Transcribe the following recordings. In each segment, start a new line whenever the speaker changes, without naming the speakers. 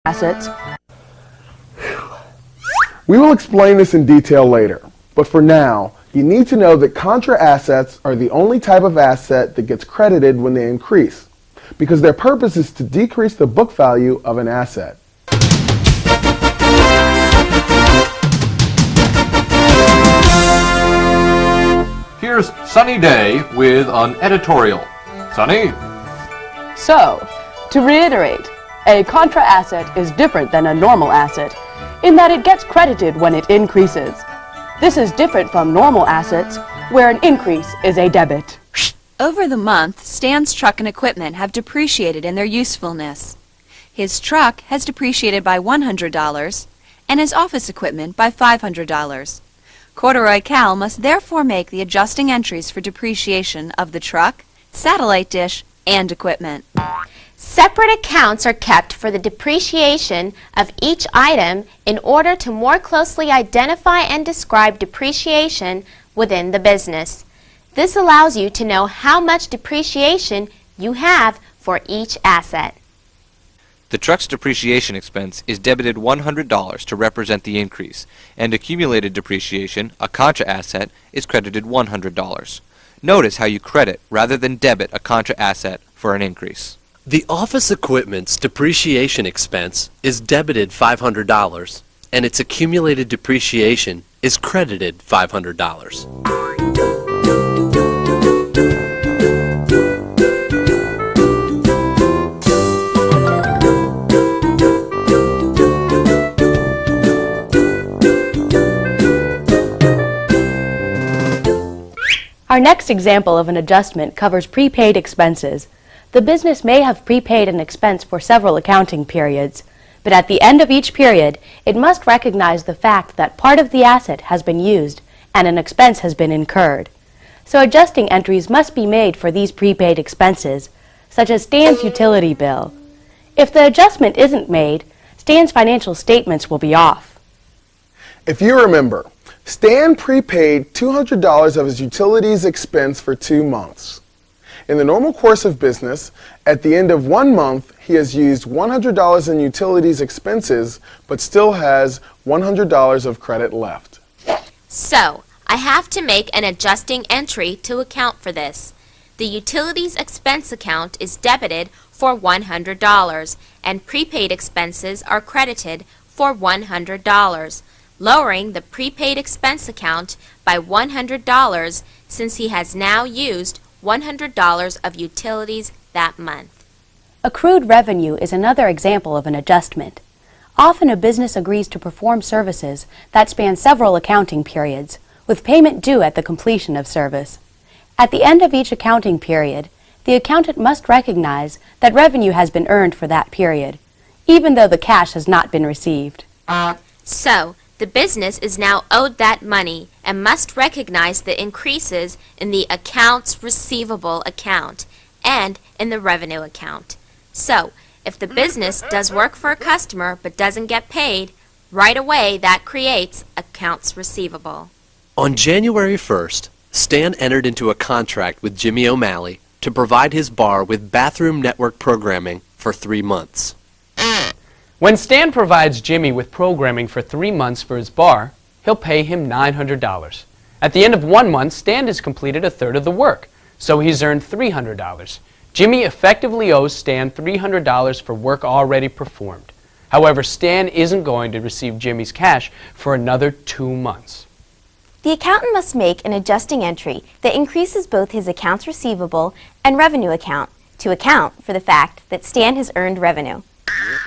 assets.
We will explain this in detail later, but for now, you need to know that contra assets are the only type of asset that gets credited when they increase, because their purpose is to decrease the book value of an asset.
Here's Sunny Day with an editorial. Sunny?
So, to reiterate, a contra asset is different than a normal asset in that it gets credited when it increases. This is different from normal assets, where an increase is a debit.
Over the month, Stan's truck and equipment have depreciated in their usefulness. His truck has depreciated by $100 and his office equipment by $500. Corduroy Cal must therefore make the adjusting entries for depreciation of the truck, satellite dish, and equipment.
Separate accounts are kept for the depreciation of each item in order to more closely identify and describe depreciation within the business. This allows you to know how much depreciation you have for each asset.
The truck's depreciation expense is debited $100 to represent the increase, and accumulated depreciation, a contra asset, is credited $100. Notice how you credit rather than debit a contra asset for an increase.
The office equipment's depreciation expense is debited $500, and its accumulated depreciation is credited $500.
Our next example of an adjustment covers prepaid expenses. The business may have prepaid an expense for several accounting periods, but at the end of each period, it must recognize the fact that part of the asset has been used and an expense has been incurred. So adjusting entries must be made for these prepaid expenses, such as Stan's utility bill. If the adjustment isn't made, Stan's financial statements will be off.
If you remember, Stan prepaid $200 of his utilities expense for 2 months. In the normal course of business, at the end of 1 month, he has used $100 in utilities expenses, but still has $100 of credit left.
So, I have to make an adjusting entry to account for this. The utilities expense account is debited for $100, and prepaid expenses are credited for $100, lowering the prepaid expense account by $100 since he has now used $100 of utilities that month.
Accrued revenue is another example of an adjustment. Often a business agrees to perform services that span several accounting periods, with payment due at the completion of service. At the end of each accounting period, the accountant must recognize that revenue has been earned for that period, even though the cash has not been received.
So, the business is now owed that money and must recognize the increases in the accounts receivable account and in the revenue account. So, if the business does work for a customer but doesn't get paid, right away that creates accounts receivable.
On January 1st, Stan entered into a contract with Jimmy O'Malley to provide his bar with bathroom network programming for 3 months.
When Stan provides Jimmy with programming for 3 months for his bar, he'll pay him $900. At the end of 1 month, Stan has completed a third of the work, so he's earned $300. Jimmy effectively owes Stan $300 for work already performed. However, Stan isn't going to receive Jimmy's cash for another 2 months.
The accountant must make an adjusting entry that increases both his accounts receivable and revenue account to account for the fact that Stan has earned revenue.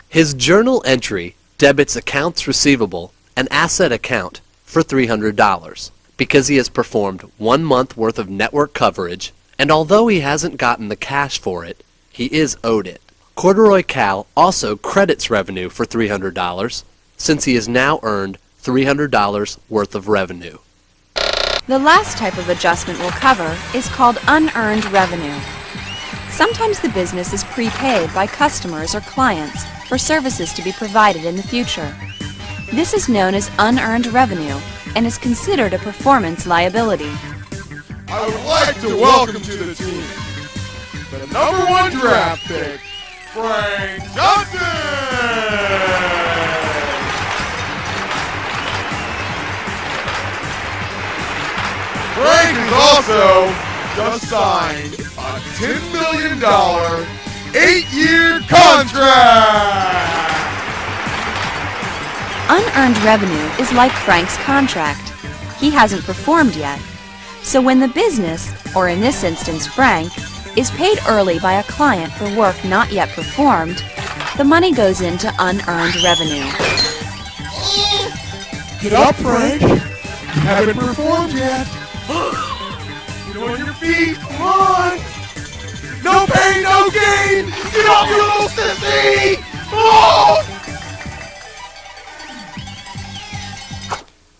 His journal entry debits accounts receivable and asset account for $300 because he has performed 1 month worth of network coverage, and although he hasn't gotten the cash for it, he is owed it. Corduroy Cal also credits revenue for $300 since he has now earned $300 worth of revenue.
The last type of adjustment we'll cover is called unearned revenue. Sometimes the business is prepaid by customers or clients for services to be provided in the future. This is known as unearned revenue and is considered a performance liability.
I would like to welcome to the team the #1 draft pick, Frank Johnson! Frank has also just signed a $10 million 8-year contract!
Unearned revenue is like Frank's contract. He hasn't performed yet. So when the business, or in this instance Frank, is paid early by a client for work not yet performed, the money goes into unearned revenue.
Get up, Frank! You haven't performed yet! Get on your feet, come on! No pain, no gain! Get up, you little sissy! Oh!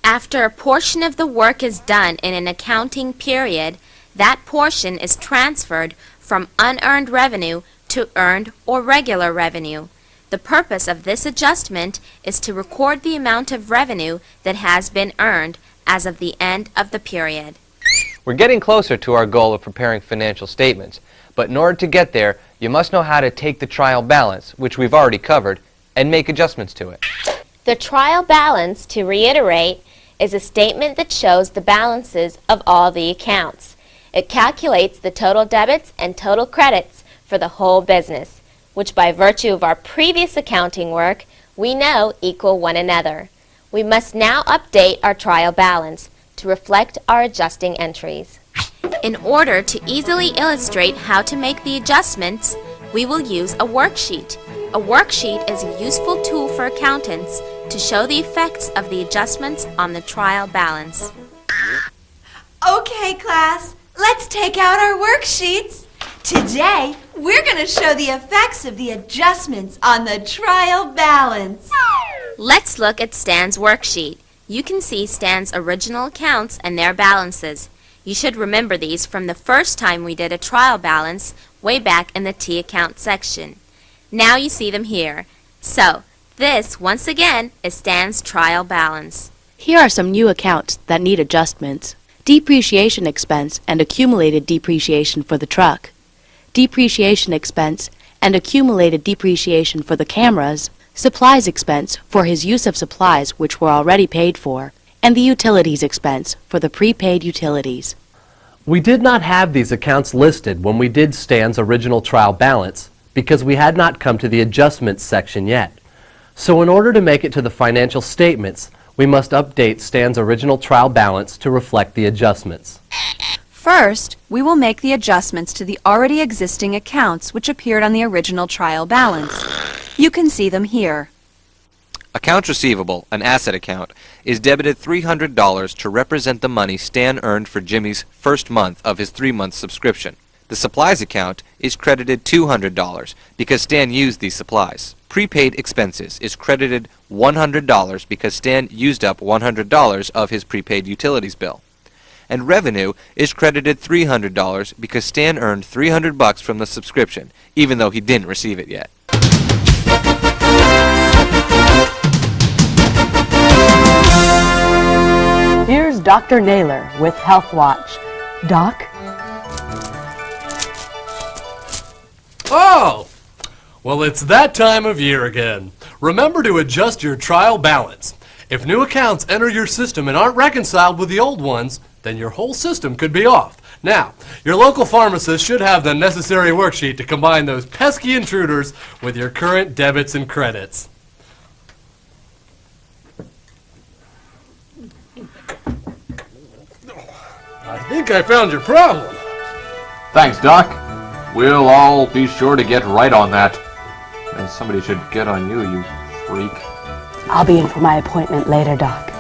After a portion of the work is done in an accounting period, that portion is transferred from unearned revenue to earned or regular revenue. The purpose of this adjustment is to record the amount of revenue that has been earned as of the end of the period.
We're getting closer to our goal of preparing financial statements, but in order to get there, you must know how to take the trial balance, which we've already covered, and make adjustments to it.
The trial balance, to reiterate, is a statement that shows the balances of all the accounts. It calculates the total debits and total credits for the whole business, which by virtue of our previous accounting work, we know equal one another. We must now update our trial balance to reflect our adjusting entries. In order to easily illustrate how to make the adjustments, we will use a worksheet. A worksheet is a useful tool for accountants to show the effects of the adjustments on the trial balance.
Okay, class, let's take out our worksheets. Today, we're going to show the effects of the adjustments on the trial balance.
Let's look at Stan's worksheet. You can see Stan's original accounts and their balances. You should remember these from the first time we did a trial balance way back in the T account section. Now you see them here. So, this, once again, is Stan's trial balance.
Here are some new accounts that need adjustments. Depreciation expense and accumulated depreciation for the truck. Depreciation expense and accumulated depreciation for the cameras. Supplies expense for his use of supplies which were already paid for. And the utilities expense for the prepaid utilities.
We did not have these accounts listed when we did Stan's original trial balance because we had not come to the adjustments section yet. So in order to make it to the financial statements, we must update Stan's original trial balance to reflect the adjustments.
First, we will make the adjustments to the already existing accounts which appeared on the original trial balance. You can see them here.
Accounts receivable, an asset account, is debited $300 to represent the money Stan earned for Jimmy's first month of his 3-month subscription. The supplies account is credited $200 because Stan used these supplies. Prepaid expenses is credited $100 because Stan used up $100 of his prepaid utilities bill. And revenue is credited $300 because Stan earned $300 from the subscription, even though he didn't receive it yet.
Here's Dr. Naylor with Health Watch. Doc?
Oh! Well, it's that time of year again. Remember to adjust your trial balance. If new accounts enter your system and aren't reconciled with the old ones, then your whole system could be off. Now, your local pharmacist should have the necessary worksheet to combine those pesky intruders with your current debits and credits. I think I found your problem.
Thanks, Doc. We'll all be sure to get right on that. And somebody should get on you, you freak.
I'll be in for my appointment later, Doc.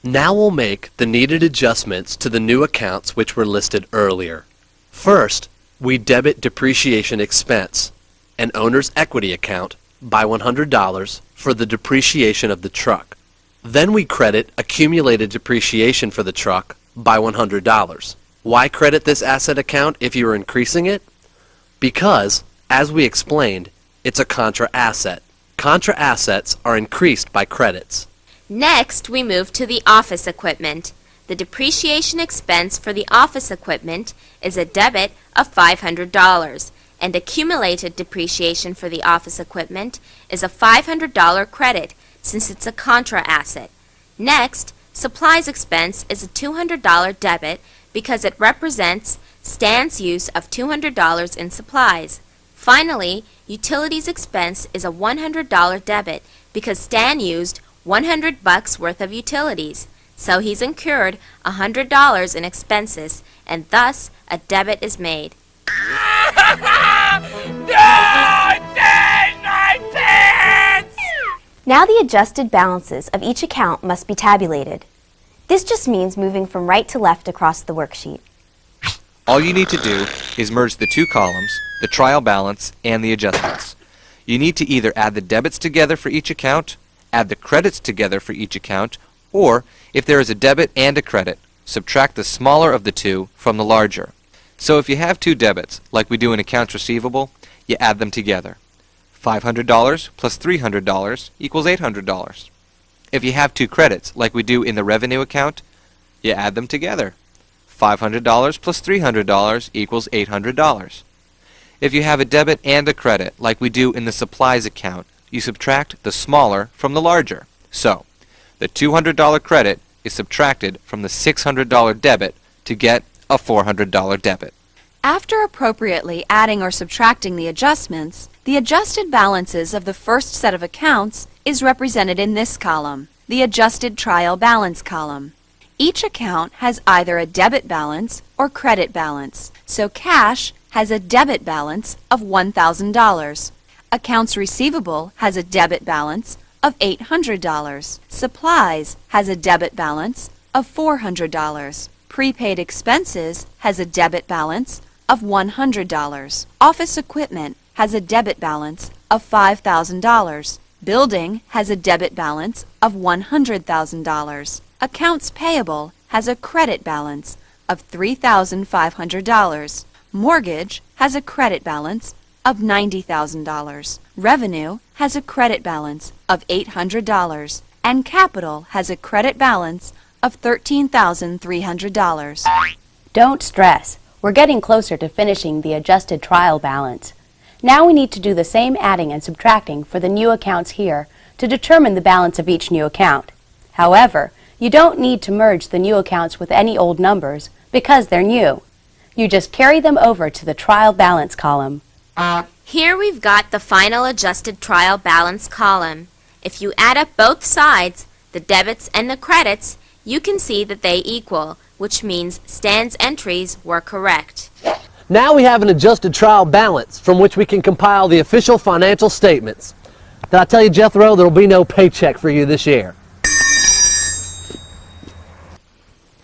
Now we'll make the needed adjustments to the new accounts which were listed earlier. First, we debit depreciation expense, an owner's equity account, by $100 for the depreciation of the truck. Then we credit accumulated depreciation for the truck by $100. Why credit this asset account if you are increasing it? Because, as we explained, it's a contra asset. Contra assets are increased by credits.
Next, we move to the office equipment. The depreciation expense for the office equipment is a debit of $500, and accumulated depreciation for the office equipment is a $500 credit since it's a contra asset. Next, supplies expense is a $200 debit because it represents Stan's use of $200 in supplies. Finally, utilities expense is a $100 debit because Stan used $100 worth of utilities. So he's incurred $100 in expenses, and thus a debit is made.
Now the adjusted balances of each account must be tabulated. This just means moving from right to left across the worksheet.
All you need to do is merge the two columns, the trial balance and the adjustments. You need to either add the debits together for each account, add the credits together for each account, or, if there is a debit and a credit, subtract the smaller of the two from the larger. So if you have two debits, like we do in accounts receivable, you add them together. $500 plus $300 equals $800. If you have two credits, like we do in the revenue account, you add them together. $500 plus $300 equals $800. If you have a debit and a credit, like we do in the supplies account, you subtract the smaller from the larger. So, the $200 credit is subtracted from the $600 debit to get a $400 debit.
After appropriately adding or subtracting the adjustments, the adjusted balances of the first set of accounts is represented in this column, the adjusted trial balance column. Each account has either a debit balance or credit balance, so cash has a debit balance of $1,000. Accounts receivable has a debit balance of $800. Supplies has a debit balance of $400. Prepaid expenses has a debit balance of $100. Office equipment has a debit balance of $5,000. Building has a debit balance of $100,000. Accounts payable has a credit balance of $3,500. Mortgage has a credit balance of $90,000. Revenue has a credit balance of $800. And capital has a credit balance of $13,300.
Don't stress. We're getting closer to finishing the adjusted trial balance. Now we need to do the same adding and subtracting for the new accounts here to determine the balance of each new account. However, you don't need to merge the new accounts with any old numbers because they're new. You just carry them over to the trial balance column.
Here we've got the final adjusted trial balance column. If you add up both sides, the debits and the credits, you can see that they equal, which means Stan's entries were correct.
Now we have an adjusted trial balance from which we can compile the official financial statements. Did I tell you, Jethro, there will be no paycheck for you this year?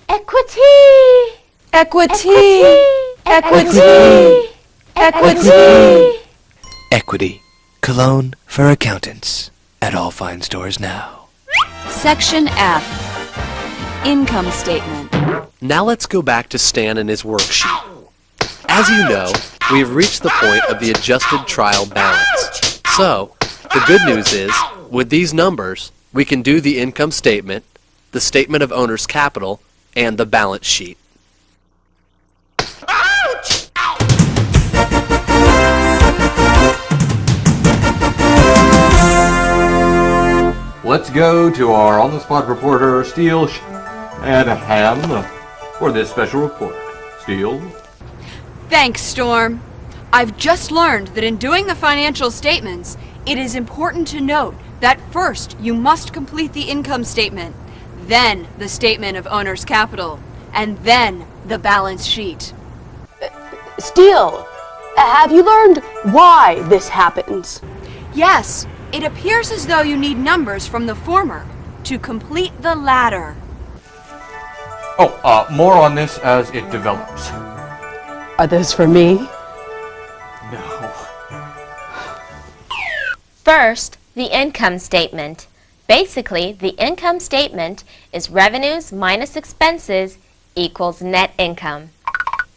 Equity! Equity! Equity! Equity!
Equity. Cologne for accountants. At all fine stores now.
Section F. Income statement.
Now let's go back to Stan and his worksheet. As you know, we have reached the point of the adjusted trial balance. So, the good news is, with these numbers, we can do the income statement, the statement of owner's capital, and the balance sheet.
Let's go to our on-the-spot reporter, Steele Shanahan, for this special report. Steele?
Thanks, Storm. I've just learned that in doing the financial statements, it is important to note that first you must complete the income statement, then the statement of owner's capital, and then the balance sheet.
Steele, have you learned why this happens?
Yes, it appears as though you need numbers from the former to complete the latter.
Oh, more on this as it develops.
Are those for me?
No.
First, the income statement. Basically, the income statement is revenues minus expenses equals net income.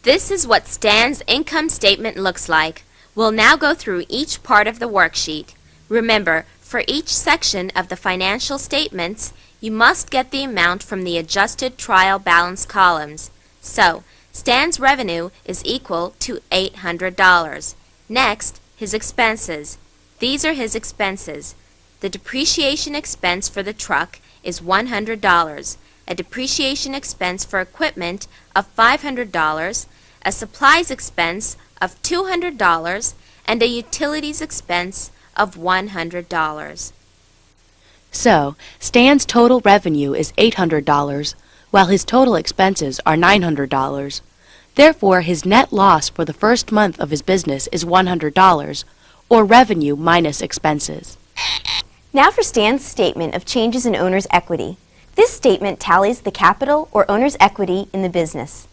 This is what Stan's income statement looks like. We'll now go through each part of the worksheet. Remember, for each section of the financial statements, you must get the amount from the adjusted trial balance columns. So, Stan's revenue is equal to $800. Next, his expenses. These are his expenses. The depreciation expense for the truck is $100, a depreciation expense for equipment of $500, a supplies expense of $200, and a utilities expense of $100.
So, Stan's total revenue is $800, while his total expenses are $900. Therefore, his net loss for the first month of his business is $100, or revenue minus expenses.
Now for Stan's statement of changes in owner's equity. This statement tallies the capital or owner's equity in the business.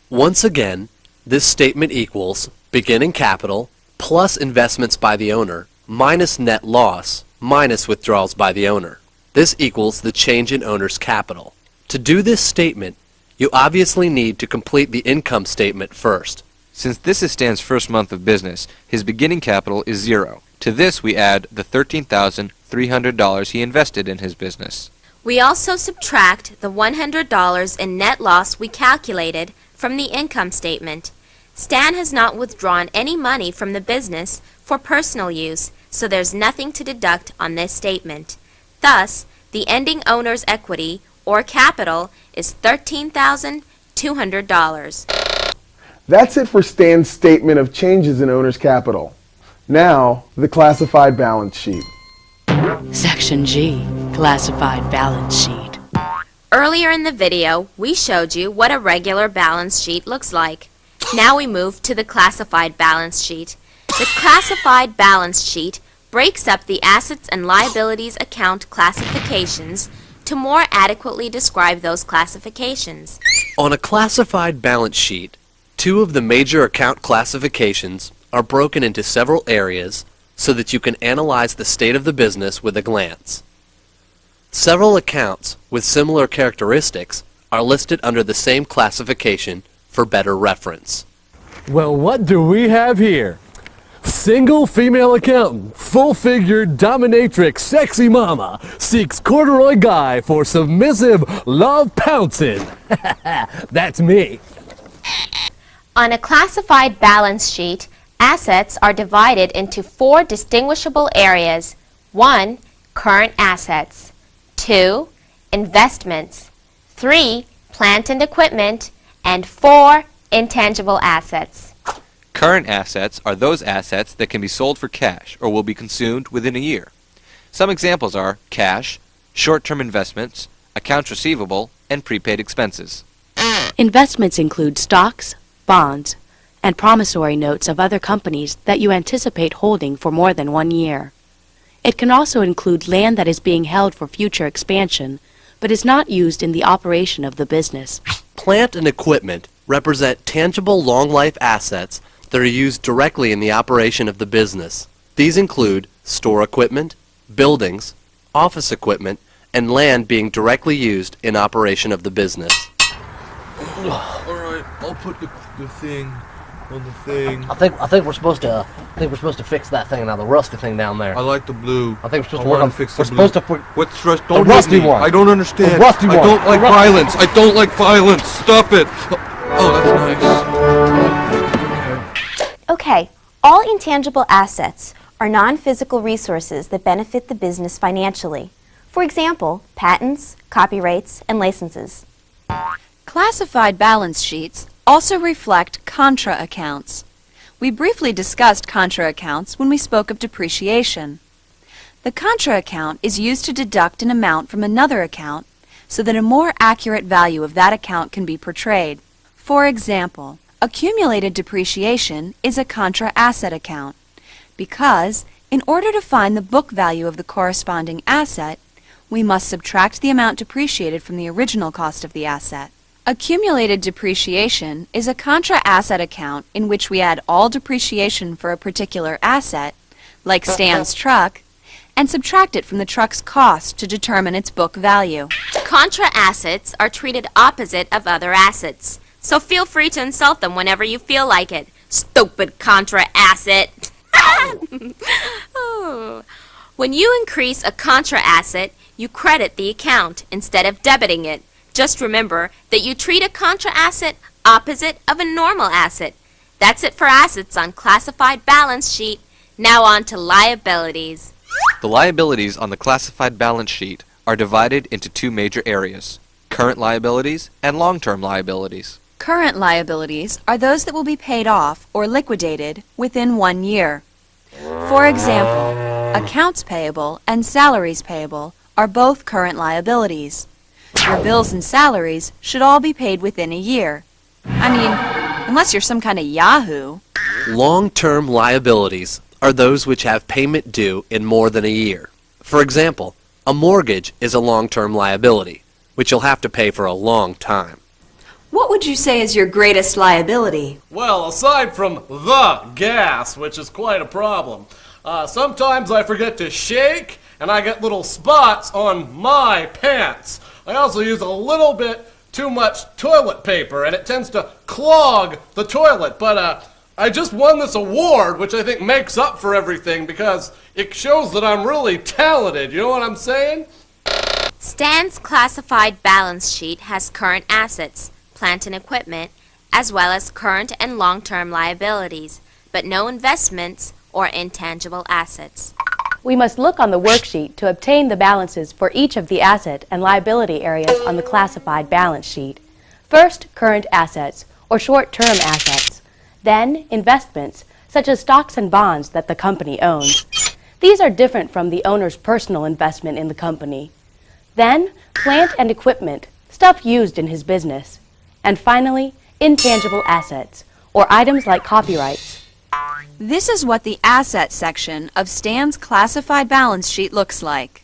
Once again, this statement equals beginning capital plus investments by the owner minus net loss minus withdrawals by the owner. This equals the change in owner's capital. To do this statement, you obviously need to complete the income statement first.
Since this is Stan's first month of business, his beginning capital is $0. To this we add the $13,300 he invested in his business.
We also subtract the $100 in net loss we calculated from the income statement. Stan has not withdrawn any money from the business for personal use, so there's nothing to deduct on this statement. Thus, the ending owner's equity, or capital, is $13,200.
That's it for Stan's statement of changes in owner's capital. Now, the classified balance sheet.
Section G, Classified Balance Sheet.
Earlier in the video, we showed you what a regular balance sheet looks like. Now we move to the classified balance sheet. The classified balance sheet breaks up the assets and liabilities account classifications to more adequately describe those classifications.
On a classified balance sheet, two of the major account classifications are broken into several areas so that you can analyze the state of the business with a glance. Several accounts with similar characteristics are listed under the same classification for better reference.
Well, what do we have here? Single female accountant, full-figured dominatrix, sexy mama, seeks corduroy guy for submissive love pouncing. That's me.
On a classified balance sheet, assets are divided into 4 distinguishable areas. 1. Current assets. 2. Investments. 3. Plant and equipment. And 4. Intangible assets.
Current assets are those assets that can be sold for cash or will be consumed within a year. Some examples are cash, short-term investments, accounts receivable, and prepaid expenses.
Investments include stocks, bonds, and promissory notes of other companies that you anticipate holding for more than 1 year. It can also include land that is being held for future expansion, but is not used in the operation of the business.
Plant and equipment represent tangible long-life assets that are used directly in the operation of the business. These include store equipment, buildings, office equipment, and land being directly used in operation of the business.
Alright, I'll put the thing on the thing.
I think we're supposed to fix that thing now, the rusty thing down there.
I like the blue.
I think we're supposed to work on
fix
we're
the blue.
supposed to
What's rust? Don't
the rusty
hit me.
one.
I don't understand.
The rusty
I
one.
don't like violence. I don't like violence. Stop it. Oh, that's nice.
Okay, all intangible assets are non-physical resources that benefit the business financially. For example, patents, copyrights, and licenses.
Classified balance sheets also reflect contra accounts. We briefly discussed contra accounts when we spoke of depreciation. The contra account is used to deduct an amount from another account so that a more accurate value of that account can be portrayed. For example, accumulated depreciation is a contra asset account because, in order to find the book value of the corresponding asset, we must subtract the amount depreciated from the original cost of the asset. Accumulated depreciation is a contra asset account in which we add all depreciation for a particular asset, like Stan's truck, and subtract it from the truck's cost to determine its book value.
Contra assets are treated opposite of other assets, so feel free to insult them whenever you feel like it. Stupid contra asset! Oh. When you increase a contra asset, you credit the account instead of debiting it. Just remember that you treat a contra asset opposite of a normal asset. That's it for assets on classified balance sheet. Now on to liabilities.
The liabilities on the classified balance sheet are divided into two major areas: current liabilities and long-term liabilities.
Current liabilities are those that will be paid off or liquidated within 1 year. For example, accounts payable and salaries payable are both current liabilities. Your bills and salaries should all be paid within a year. I mean, unless you're some kind of yahoo.
Long-term liabilities are those which have payment due in more than a year. For example, a mortgage is a long-term liability, which you'll have to pay for a long time.
What would you say is your greatest liability?
Well, aside from the gas, which is quite a problem, sometimes I forget to shake and I get little spots on my pants. I also use a little bit too much toilet paper and it tends to clog the toilet, but I just won this award, which I think makes up for everything because it shows that I'm really talented. You know what I'm saying?
Stan's classified balance sheet has current assets, plant and equipment, as well as current and long-term liabilities, but no investments or intangible assets.
We must look on the worksheet to obtain the balances for each of the asset and liability areas on the classified balance sheet. First, current assets, or short-term assets. Then, investments, such as stocks and bonds that the company owns. These are different from the owner's personal investment in the company. Then, plant and equipment, stuff used in his business. And finally, intangible assets, or items like copyrights.
This is what the asset section of Stan's classified balance sheet looks like.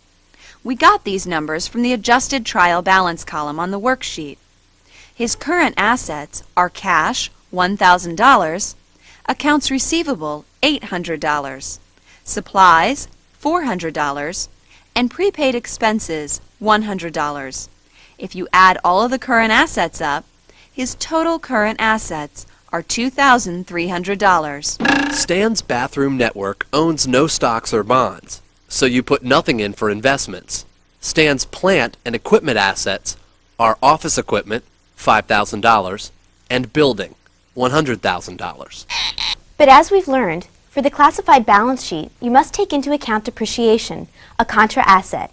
We got these numbers from the adjusted trial balance column on the worksheet. His current assets are cash, $1,000, accounts receivable, $800, supplies, $400, and prepaid expenses, $100. If you add all of the current assets up, his total current assets are $2,300.
Stan's bathroom network owns no stocks or bonds, so you put nothing in for investments. Stan's plant and equipment assets are office equipment, $5,000, and building, $100,000.
But as we've learned, for the classified balance sheet, you must take into account depreciation, a contra asset.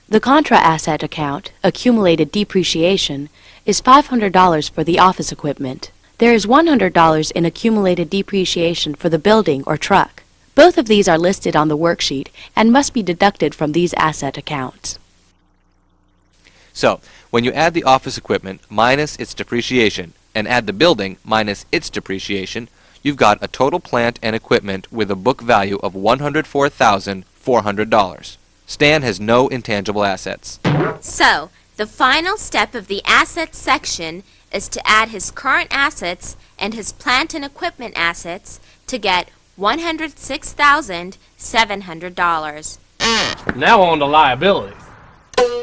The contra asset account, accumulated depreciation, is $500 for the office equipment. There is $100 in accumulated depreciation for the building or truck. Both of these are listed on the worksheet and must be deducted from these asset accounts.
So, when you add the office equipment minus its depreciation and add the building minus its depreciation, you've got a total plant and equipment with a book value of $104,400. Stan has no intangible assets.
So, the final step of the assets section is to add his current assets and his plant and equipment assets to get $106,700.
Now on to liabilities.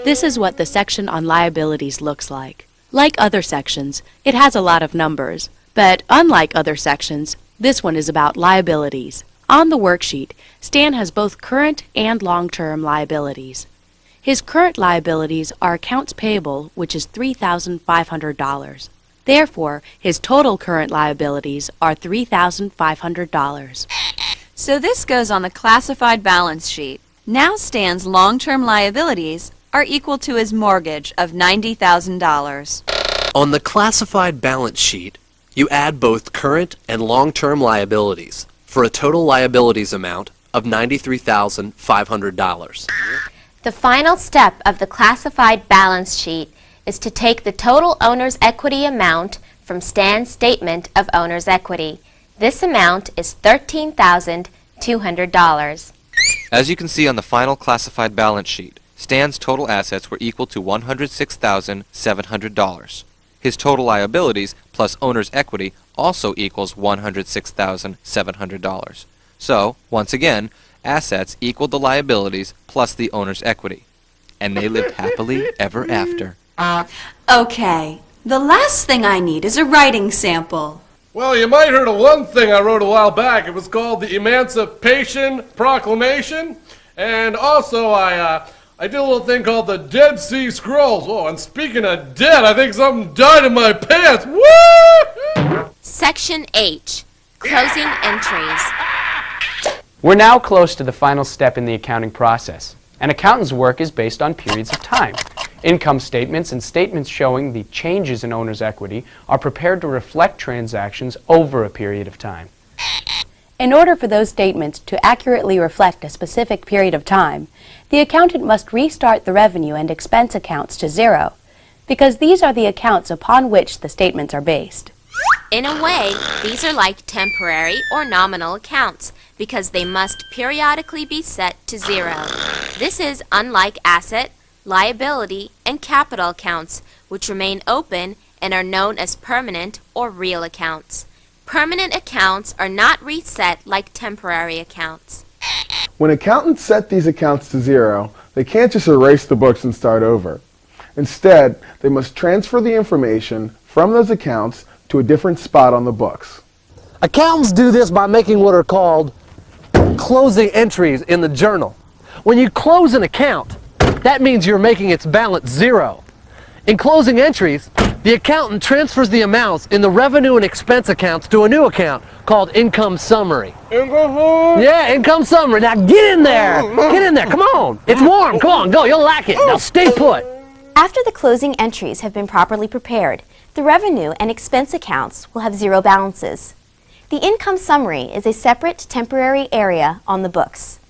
This is what the section on liabilities looks like. Like other sections, it has a lot of numbers, but unlike other sections, this one is about liabilities. On the worksheet, Stan has both current and long-term liabilities. His current liabilities are accounts payable, which is $3,500. Therefore, his total current liabilities are $3,500.
So this goes on the classified balance sheet. Now Stan's long-term liabilities are equal to his mortgage of $90,000.
On the classified balance sheet, you add both current and long-term liabilities for a total liabilities amount of $93,500.
The final step of the classified balance sheet is to take the total owner's equity amount from Stan's statement of owner's equity. This amount is $13,200.
As you can see on the final classified balance sheet, Stan's total assets were equal to $106,700. His total liabilities plus owner's equity also equals $106,700. So, once again, assets equal the liabilities plus the owner's equity. And they lived happily ever after.
Okay, the last thing I need is a writing sample.
Well, you might heard of one thing I wrote a while back. It was called the Emancipation Proclamation. And also I I did a little thing called the Dead Sea Scrolls. Oh, and speaking of dead, I think something died in my pants. Woo!
Section H, closing entries.
We're now close to the final step in the accounting process. An accountant's work is based on periods of time. Income statements and statements showing the changes in owner's equity are prepared to reflect transactions over a period of time.
In order for those statements to accurately reflect a specific period of time, the accountant must restart the revenue and expense accounts to zero, because these are the accounts upon which the statements are based.
In a way, these are like temporary or nominal accounts because they must periodically be set to zero. This is unlike asset, liability, and capital accounts, which remain open and are known as permanent or real accounts. Permanent accounts are not reset like temporary accounts.
When accountants set these accounts to zero, they can't just erase the books and start over. Instead, they must transfer the information from those accounts to a different spot on the books.
Accountants do this by making what are called closing entries in the journal. When you close an account, that means you're making its balance zero. In closing entries, the accountant transfers the amounts in the revenue and expense accounts to a new account called income summary. Yeah, income summary. Now get in there. Get in there. Come on. It's warm. Come on, go. You'll like it. Now stay put.
After the closing entries have been properly prepared, the revenue and expense accounts will have zero balances. The income summary is a separate temporary area on the books.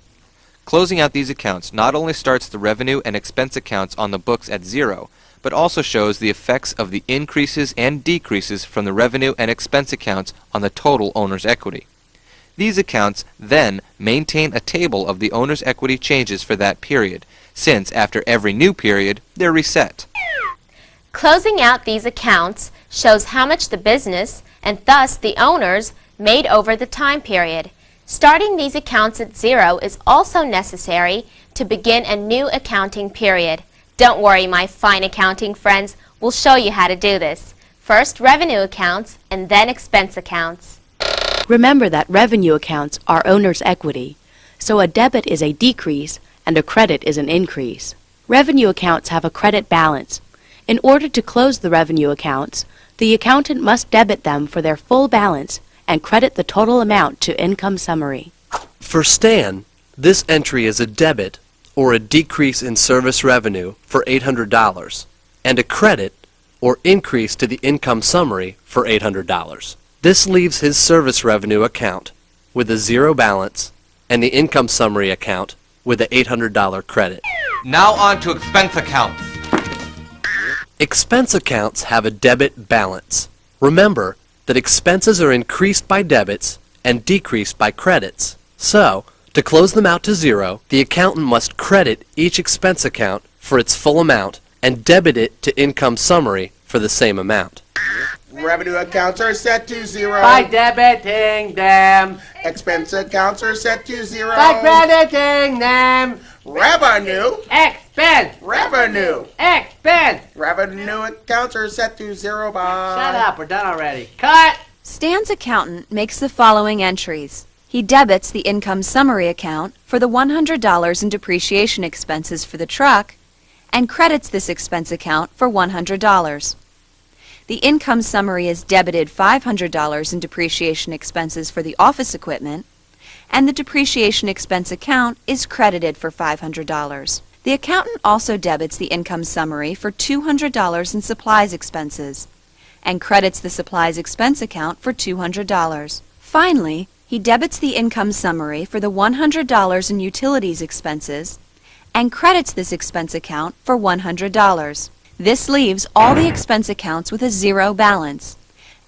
Closing out these accounts not only starts the revenue and expense accounts on the books at zero, but also shows the effects of the increases and decreases from the revenue and expense accounts on the total owner's equity. These accounts then maintain a table of the owner's equity changes for that period, since after every new period, they're reset.
Closing out these accounts shows how much the business, and thus the owners, made over the time period. Starting these accounts at zero is also necessary to begin a new accounting period. Don't worry, my fine accounting friends, we'll show you how to do this. First revenue accounts and then expense accounts.
Remember that revenue accounts are owner's equity, so a debit is a decrease and a credit is an increase. Revenue accounts have a credit balance. In order to close the revenue accounts, the accountant must debit them for their full balance and credit the total amount to income summary.
For Stan, this entry is a debit or a decrease in service revenue for $800 and a credit or increase to the income summary for $800. This leaves his service revenue account with a zero balance and the income summary account with an $800 credit.
Now on to expense accounts.
Expense accounts have a debit balance. Remember that expenses are increased by debits and decreased by credits. So, to close them out to zero, the accountant must credit each expense account for its full amount and debit it to income summary for the same amount.
Revenue accounts are set to zero.
By debiting them.
Expense accounts are set to zero.
By crediting them.
Revenue.
Expense.
Revenue.
Expense.
Revenue accounts are set to zero by...
Shut up, we're done already. Cut!
Stan's accountant makes the following entries. He debits the income summary account for the $100 in depreciation expenses for the truck and credits this expense account for $100. The income summary is debited $500 in depreciation expenses for the office equipment, and the depreciation expense account is credited for $500. The accountant also debits the income summary for $200 in supplies expenses and credits the supplies expense account for $200. Finally, he debits the income summary for the $100 in utilities expenses and credits this expense account for $100. This leaves all the expense accounts with a zero balance,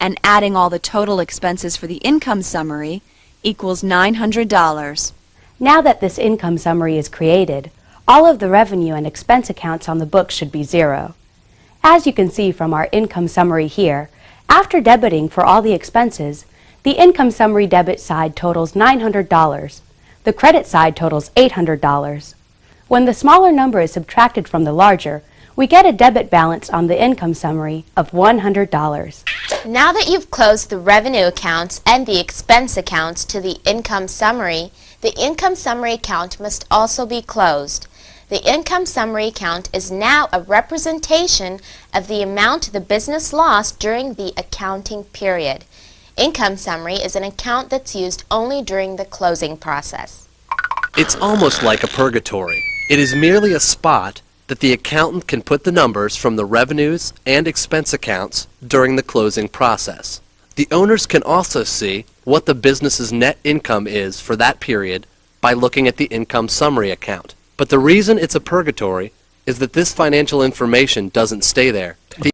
and adding all the total expenses for the income summary equals $900.
Now that this income summary is created, all of the revenue and expense accounts on the books should be zero. As you can see from our income summary here, after debiting for all the expenses, the income summary debit side totals $900. The credit side totals $800. When the smaller number is subtracted from the larger, we get a debit balance on the income summary of $100.
Now that you've closed the revenue accounts and the expense accounts to the income summary account must also be closed. The income summary account is now a representation of the amount the business lost during the accounting period. Income summary is an account that's used only during the closing process.
It's almost like a purgatory. It is merely a spot that the accountant can put the numbers from the revenues and expense accounts during the closing process. The owners can also see what the business's net income is for that period by looking at the income summary account. But the reason it's a purgatory is that this financial information doesn't stay there.